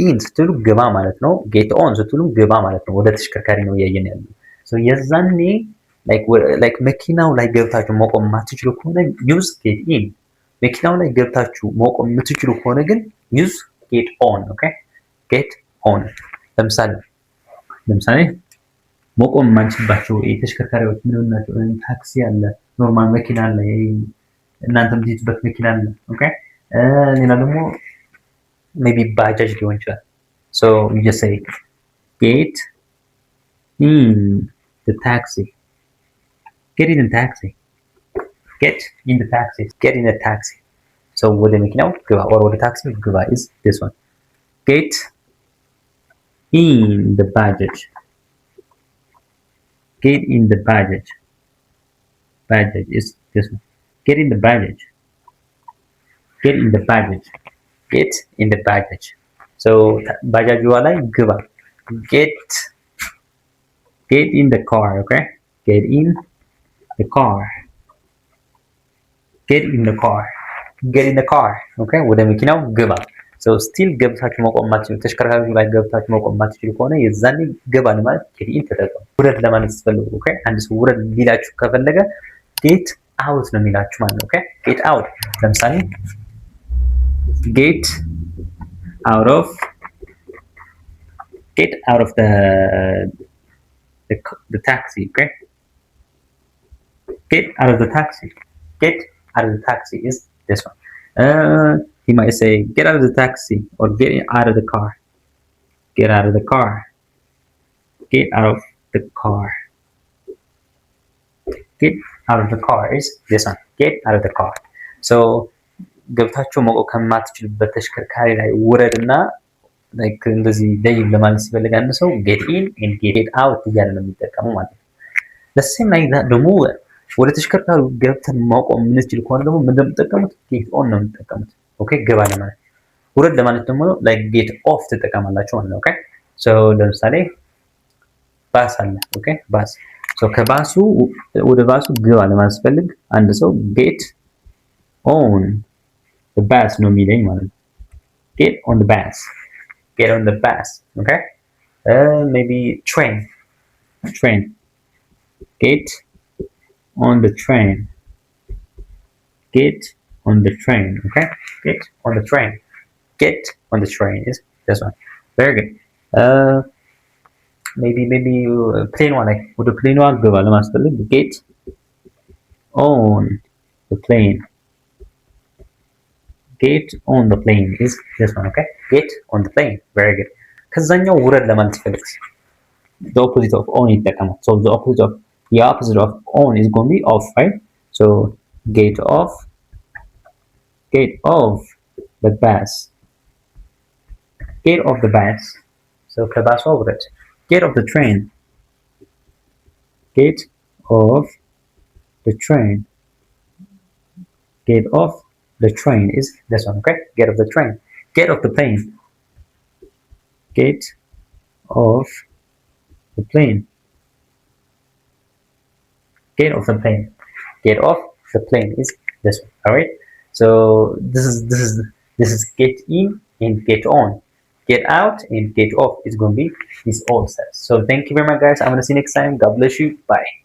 ኢን ስትሉ ግባ ማለት ነው። ጌት ኦን ስትሉ ግባ ማለት ነው። ወደ ተሽከርካሪ ነው እያየን ያለው። የዛኔ ላይክ መኪናው ላይ ገብታችሁ መቆም የማትችሉ ከሆነ ዩዝ ጌት ኢን። መኪናው ላይ ገብታችሁ መቆም የምትችሉ ከሆነ ግን ዩዝ ጌት ኦን። ኦኬ ጌት ኦን። ለምሳሌ መቆም የማንችልባቸው ተሽከርካሪዎች ምን ናቸው? ታክሲ አለ፣ ኖርማል መኪና አለ፣ እናንተ የምትይዙበት መኪና አለ። ኦኬ ሌላ ደግሞ ሜቢ ባጃጅ ሊሆን ይችላል። so you just say get in the taxi, get in the taxi, get in the taxi, get in the taxi. so ወደ መኪናው ግባ or ወደ ታክሲው ግባ is this one. get in the baggage, get in the baggage, baggage is this one. get in the baggage, get in the baggage, get in the baggage. so ባጃጅ ላይ ግባ get in the car. okay get in the car, get in the car, get in the car. okay ወደ መኪናው ግባ። so still ገብታችሁ መቆም ማትችሉ ተሽከርካሪዎች ላይ ገብታችሁ መቆም ማትችሉ ከሆነ የዛኔ ግባ ለማለት get in ተጠቀሙ። ውረድ ለማለት ስትፈልጉ okay አንድ ሰው ውረድ ሊላችሁ ከፈለገ get out ነው የሚላችሁ ማለት ነው። okay get out ለምሳሌ get out of the taxi. okay get out of the taxi, get out of the taxi is this one. He might say get out of the taxi or get out of the car, get out of the car, get out of the car, get out of the car is this one. get out of the car. so ገብታችሁ መቆም ከማትችሉበት ተሽከርካሪ ላይ ውረድና ላይክ እንደዚህ ለይም ለማለት ሲፈልግ አንድ ሰው get in and get out እያለ ነው የሚጠቀመው ማለት ነው። ለሴም ላይ ደግሞ ወደ ተሽከርካሪ ገብተን መቆም የምንችል ከሆነ ደግሞ ምን እንደምትጠቀሙት get on ነው የምትጠቀሙት። ኦኬ ገባ ለማለት ውረድ ለማለት ደግሞ like get off ትጠቀማላችሁ ማለት ነው። ኦኬ so ለምሳሌ ባስ አለ። ኦኬ ባስ so ከባሱ ወደ ባሱ ግባ ለማለት ሲፈልግ አንድ ሰው get on the bus ነው የሚለኝ ማለት ነው። get on the bus, get on the bus. okay maybe train, get on the train, get on the train. okay get on the train, get on the train is this one. very good. maybe plane one like ወደ plane one ግባ ለማስፈልግ get on the plane, get on the plane is this one. okay get on the plane. very good. ከዛኛው ውረድ ለማለት ፈልግ the opposite of on ይጠቀማል። so the opposite of on is going to be off, right? so get off the bus, get off the bus. so ከባሱ ውረድ። get off the train, get off the train, get off the train is this one. okay get off the train. get off the plane, get off the plane, get off the plane, get off the plane is this one. all right, so this is get in and get on. Get out and get off is going to be these all steps. so thank you very much guys. I'm going to see you next time. God bless you. Bye.